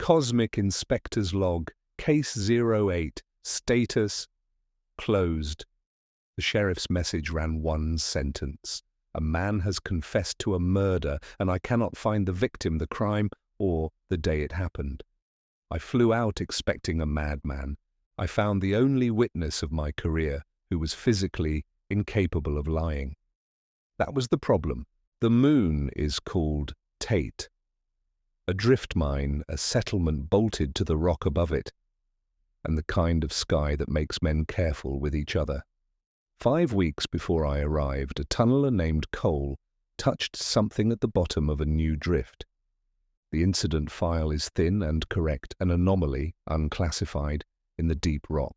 Cosmic Inspector's Log, Case 08, Status Closed. The sheriff's message ran one sentence. A man has confessed to a murder, and I cannot find the victim, the crime, or the day it happened. I flew out expecting a madman. I found the only witness of my career who was physically incapable of lying. That was the problem. The moon is called Tayt. A drift mine, a settlement bolted to the rock above it, and the kind of sky that makes men careful with each other. 5 weeks before I arrived, a tunneler named Cole touched something at the bottom of a new drift. The incident file is thin and correct, an anomaly, unclassified, in the deep rock.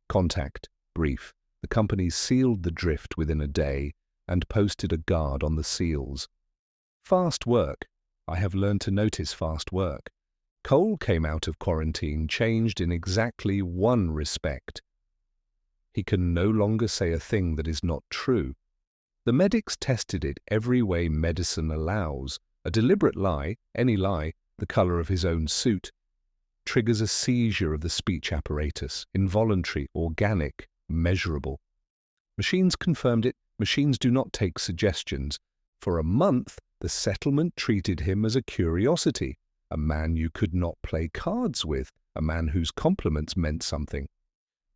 Contact, brief. The company sealed the drift within a day and posted a guard on the seals. Fast work. I have learned to notice fast work. Cole came out of quarantine changed in exactly one respect. He can no longer say a thing that is not true. The medics tested it every way medicine allows. A deliberate lie, any lie, the color of his own suit, triggers a seizure of the speech apparatus, involuntary, organic, measurable. Machines confirmed it. Machines do not take suggestions. For a month, the settlement treated him as a curiosity, a man you could not play cards with, a man whose compliments meant something.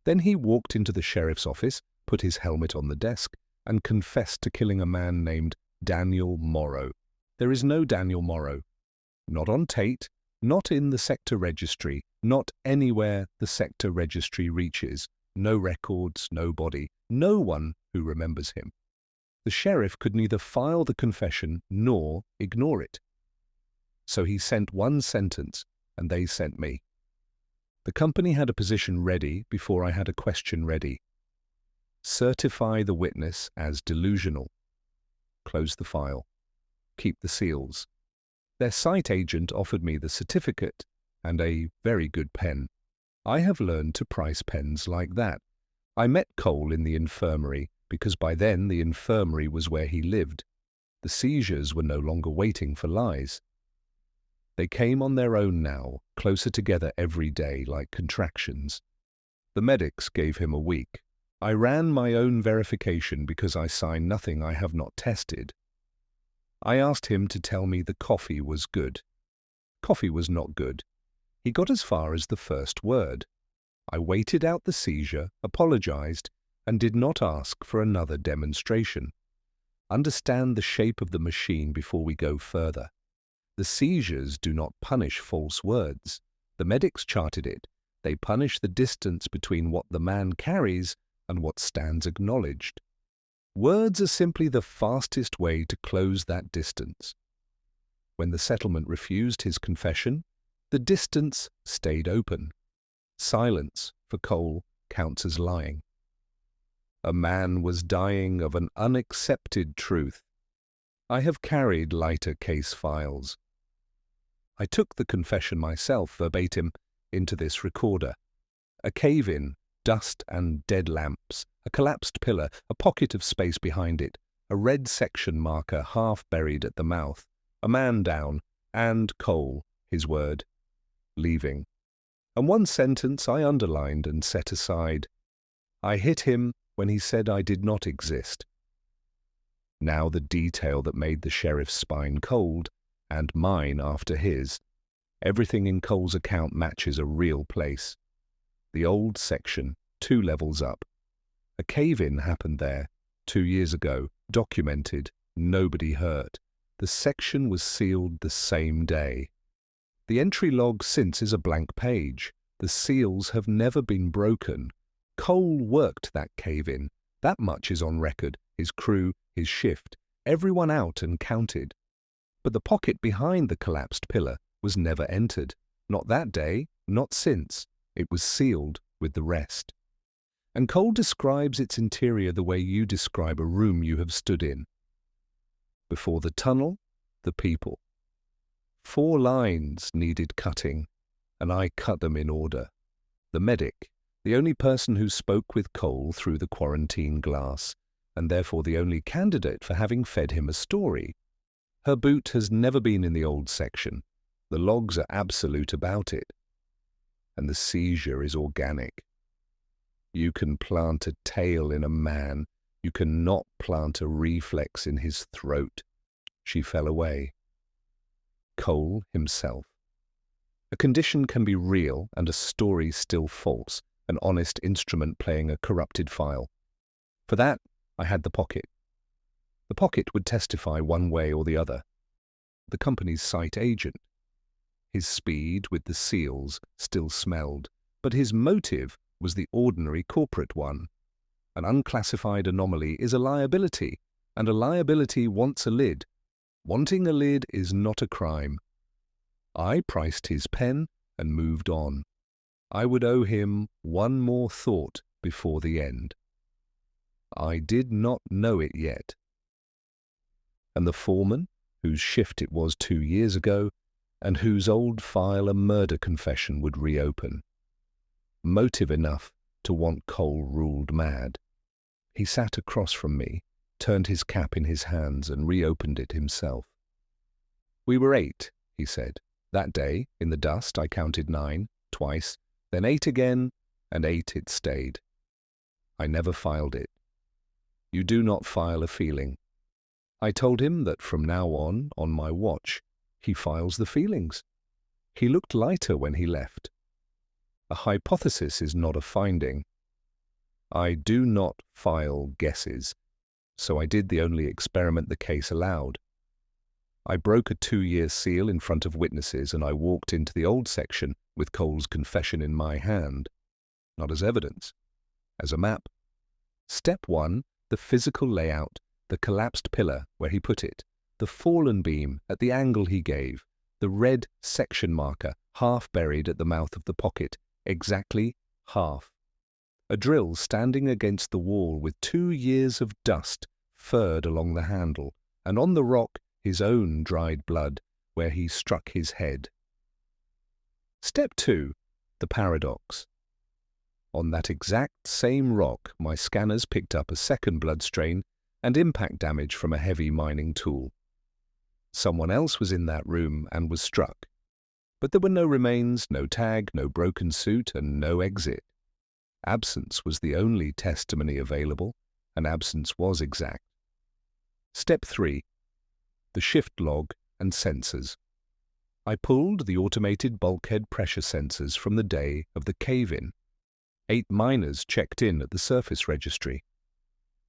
Then he walked into the sheriff's office, put his helmet on the desk, and confessed to killing a man named Daniel Morrow. There is no Daniel Morrow. Not on Tayt, not in the sector registry, not anywhere the sector registry reaches. No records, no body, no one who remembers him. The sheriff could neither file the confession nor ignore it. So he sent one sentence, and they sent me. The company had a position ready before I had a question ready. Certify the witness as delusional. Close the file. Keep the seals. Their site agent offered me the certificate and a very good pen. I have learned to price pens like that. I met Cole in the infirmary because by then the infirmary was where he lived. The seizures were no longer waiting for lies. They came on their own now, closer together every day like contractions. The medics gave him a week. I ran my own verification because I sign nothing I have not tested. I asked him to tell me the coffee was good. Coffee was not good. He got as far as the first word. I waited out the seizure, apologized, and did not ask for another demonstration. Understand the shape of the machine before we go further. The seizures do not punish false words. The medics charted it. They punish the distance between what the man carries and what stands acknowledged. Words are simply the fastest way to close that distance. When the settlement refused his confession, the distance stayed open. Silence for Cole counts as lying. A man was dying of an unaccepted truth. I have carried lighter case files. I took the confession myself, verbatim, into this recorder. A cave-in, dust and dead lamps, a collapsed pillar, a pocket of space behind it, a red section marker half buried at the mouth, a man down, and Cole, his word, leaving. And one sentence I underlined and set aside. I hit him when he said I did not exist. Now the detail that made the sheriff's spine cold, and mine after his. Everything in Cole's account matches a real place. The old section, 2 levels up. A cave-in happened there 2 years ago, documented, nobody hurt. The section was sealed the same day. The entry log since is a blank page. The seals have never been broken. Cole worked that cave-in. That much is on record. His crew, his shift, everyone out and counted. But the pocket behind the collapsed pillar was never entered. Not that day, not since. It was sealed with the rest. And Cole describes its interior the way you describe a room you have stood in. Before the tunnel, the people. 4 lines needed cutting, and I cut them in order. The medic, the only person who spoke with Cole through the quarantine glass, and therefore the only candidate for having fed him a story. Her boot has never been in the old section. The logs are absolute about it, and the seizure is organic. You can plant a tail in a man, you cannot plant a reflex in his throat. She fell away. Cole himself. A condition can be real and a story still false, an honest instrument playing a corrupted file. For that, I had the pocket. The pocket would testify one way or the other. The company's site agent. His speed with the seals still smelled, but his motive was the ordinary corporate one. An unclassified anomaly is a liability, and a liability wants a lid. Wanting a lid is not a crime. I priced his pen and moved on. I would owe him one more thought before the end. I did not know it yet. And the foreman, whose shift it was 2 years ago, and whose old file a murder confession would reopen. Motive enough to want Cole ruled mad. He sat across from me, turned his cap in his hands and reopened it himself. We were 8, he said. That day, in the dust, I counted 9, twice, then 8 again, and 8 it stayed. I never filed it. You do not file a feeling. I told him that from now on my watch, he files the feelings. He looked lighter when he left. A hypothesis is not a finding. I do not file guesses, so I did the only experiment the case allowed. I broke a 2-year seal in front of witnesses and I walked into the old section with Cole's confession in my hand, not as evidence, as a map. Step 1, the physical layout, the collapsed pillar where he put it, the fallen beam at the angle he gave, the red section marker half buried at the mouth of the pocket, exactly half. A drill standing against the wall with 2 years of dust furred along the handle, and on the rock his own dried blood where he struck his head. Step 2, the paradox. On that exact same rock, my scanners picked up a second blood stain and impact damage from a heavy mining tool. Someone else was in that room and was struck. But there were no remains, no tag, no broken suit, and no exit. Absence was the only testimony available, and absence was exact. Step 3. The shift log and sensors. I pulled the automated bulkhead pressure sensors from the day of the cave-in. 8 miners checked in at the surface registry.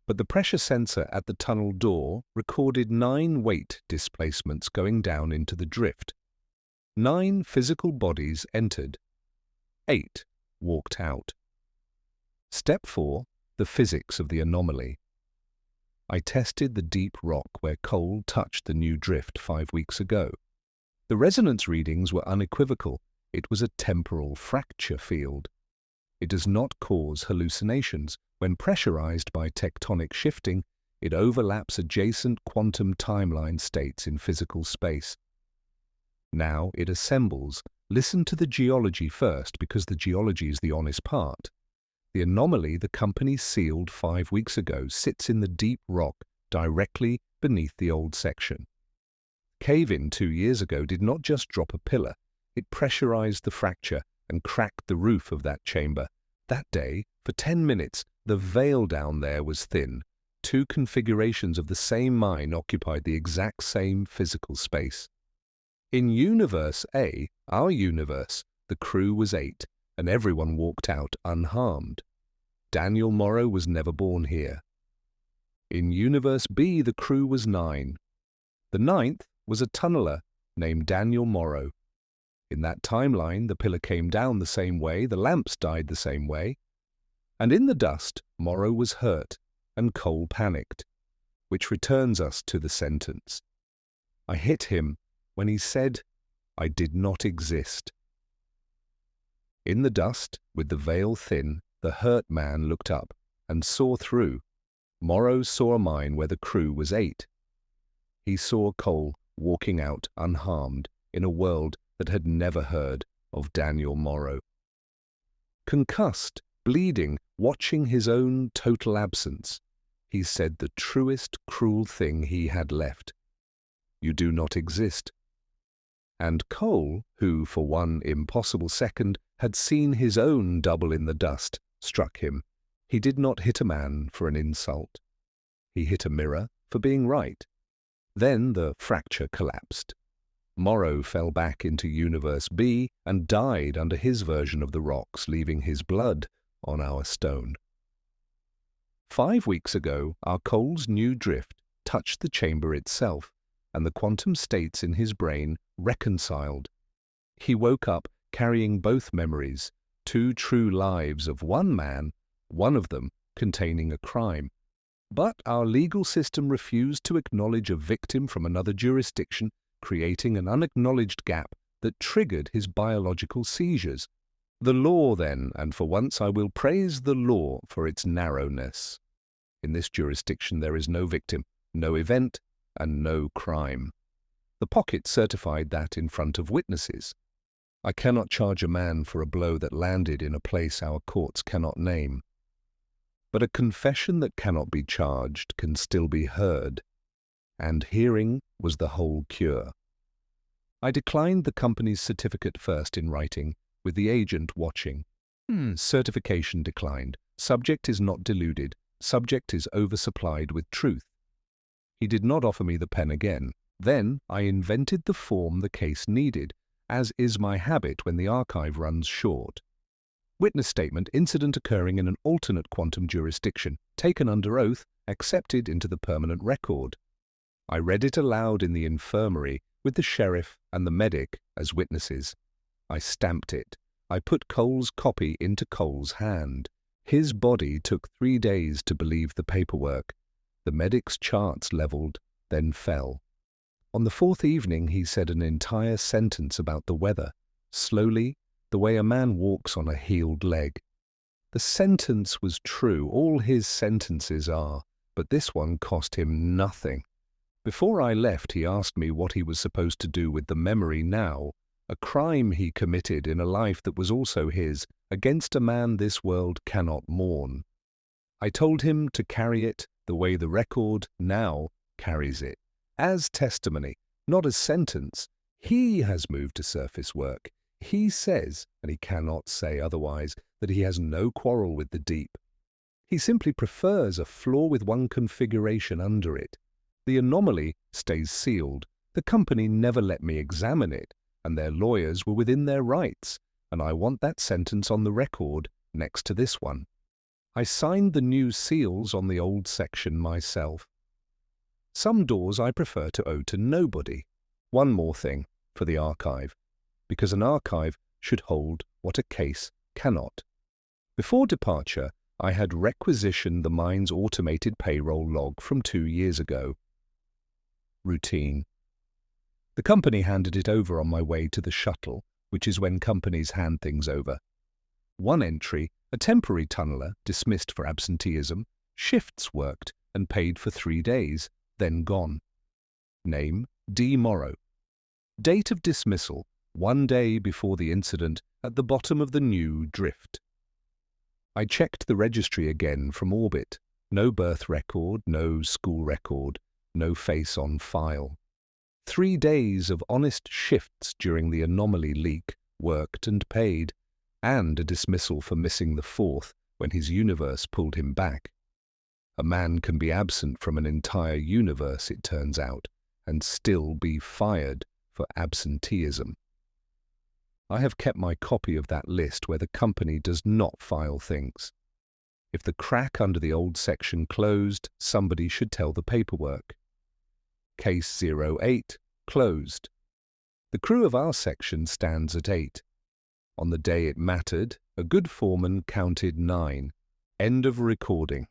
But the pressure sensor at the tunnel door recorded 9 weight displacements going down into the drift. 9 physical bodies entered. 8 walked out. Step 4, the physics of the anomaly. I tested the deep rock where Cole touched the new drift 5 weeks ago. The resonance readings were unequivocal. It was a temporal fracture field. It does not cause hallucinations. When pressurized by tectonic shifting, it overlaps adjacent quantum timeline states in physical space. Now it assembles. Listen to the geology first, because the geology is the honest part. The anomaly the company sealed 5 weeks ago sits in the deep rock directly beneath the old section. Cave-in 2 years ago did not just drop a pillar, it pressurized the fracture and cracked the roof of that chamber. That day, for 10 minutes, the veil down there was thin. 2 configurations of the same mine occupied the exact same physical space. In Universe A, our universe, the crew was 8, and everyone walked out unharmed. Daniel Morrow was never born here. In Universe B, the crew was 9. The 9th was a tunneler named Daniel Morrow. In that timeline, the pillar came down the same way, the lamps died the same way. And in the dust, Morrow was hurt, and Cole panicked, which returns us to the sentence. I hit him when he said, I did not exist. In the dust, with the veil thin, the hurt man looked up and saw through. Morrow saw a mine where the crew was 8. He saw Cole walking out unharmed in a world that had never heard of Daniel Morrow. Concussed, bleeding, watching his own total absence, he said the truest cruel thing he had left. You do not exist. And Cole, who for one impossible second had seen his own double in the dust, struck him. He did not hit a man for an insult. He hit a mirror for being right. Then the fracture collapsed. Morrow fell back into Universe B and died under his version of the rocks, leaving his blood on our stone. 5 weeks ago, our Cole's new drift touched the chamber itself, and the quantum states in his brain reconciled. He woke up carrying both memories, 2 true lives of one man, one of them containing a crime. But our legal system refused to acknowledge a victim from another jurisdiction, creating an unacknowledged gap that triggered his biological seizures. The law, then, and for once I will praise the law for its narrowness. In this jurisdiction there is no victim, no event, and no crime. The pocket certified that in front of witnesses. I cannot charge a man for a blow that landed in a place our courts cannot name. But a confession that cannot be charged can still be heard, and hearing was the whole cure. I declined the company's certificate first in writing, with the agent watching. Certification declined. Subject is not deluded. Subject is oversupplied with truth. He did not offer me the pen again. Then I invented the form the case needed, as is my habit when the archive runs short. Witness statement, incident occurring in an alternate quantum jurisdiction, taken under oath, accepted into the permanent record. I read it aloud in the infirmary with the sheriff and the medic as witnesses. I stamped it. I put Cole's copy into Cole's hand. His body took 3 days to believe the paperwork. The medic's charts leveled, then fell. On the 4th evening he said an entire sentence about the weather, slowly, the way a man walks on a healed leg. The sentence was true, all his sentences are, but this one cost him nothing. Before I left he asked me what he was supposed to do with the memory now, a crime he committed in a life that was also his, against a man this world cannot mourn. I told him to carry it the way the record now carries it, as testimony, not as sentence. He has moved to surface work. He says, and he cannot say otherwise, that he has no quarrel with the deep. He simply prefers a floor with one configuration under it. The anomaly stays sealed. The company never let me examine it, and their lawyers were within their rights, and I want that sentence on the record next to this one. I signed the new seals on the old section myself. Some doors I prefer to owe to nobody. One more thing for the archive, because an archive should hold what a case cannot. Before departure, I had requisitioned the mine's automated payroll log from 2 years ago. Routine. The company handed it over on my way to the shuttle, which is when companies hand things over. One entry, a temporary tunneler dismissed for absenteeism, shifts worked and paid for 3 days, then gone. Name, D. Morrow. Date of dismissal, 1 day before the incident, at the bottom of the new drift. I checked the registry again from orbit. No birth record, no school record, no face on file. 3 days of honest shifts during the anomaly leak, worked and paid, and a dismissal for missing the 4th when his universe pulled him back. A man can be absent from an entire universe, it turns out, and still be fired for absenteeism. I have kept my copy of that list where the company does not file things. If the crack under the old section closed, somebody should tell the paperwork. Case 08, closed. The crew of our section stands at 8. On the day it mattered, a good foreman counted 9. End of recording.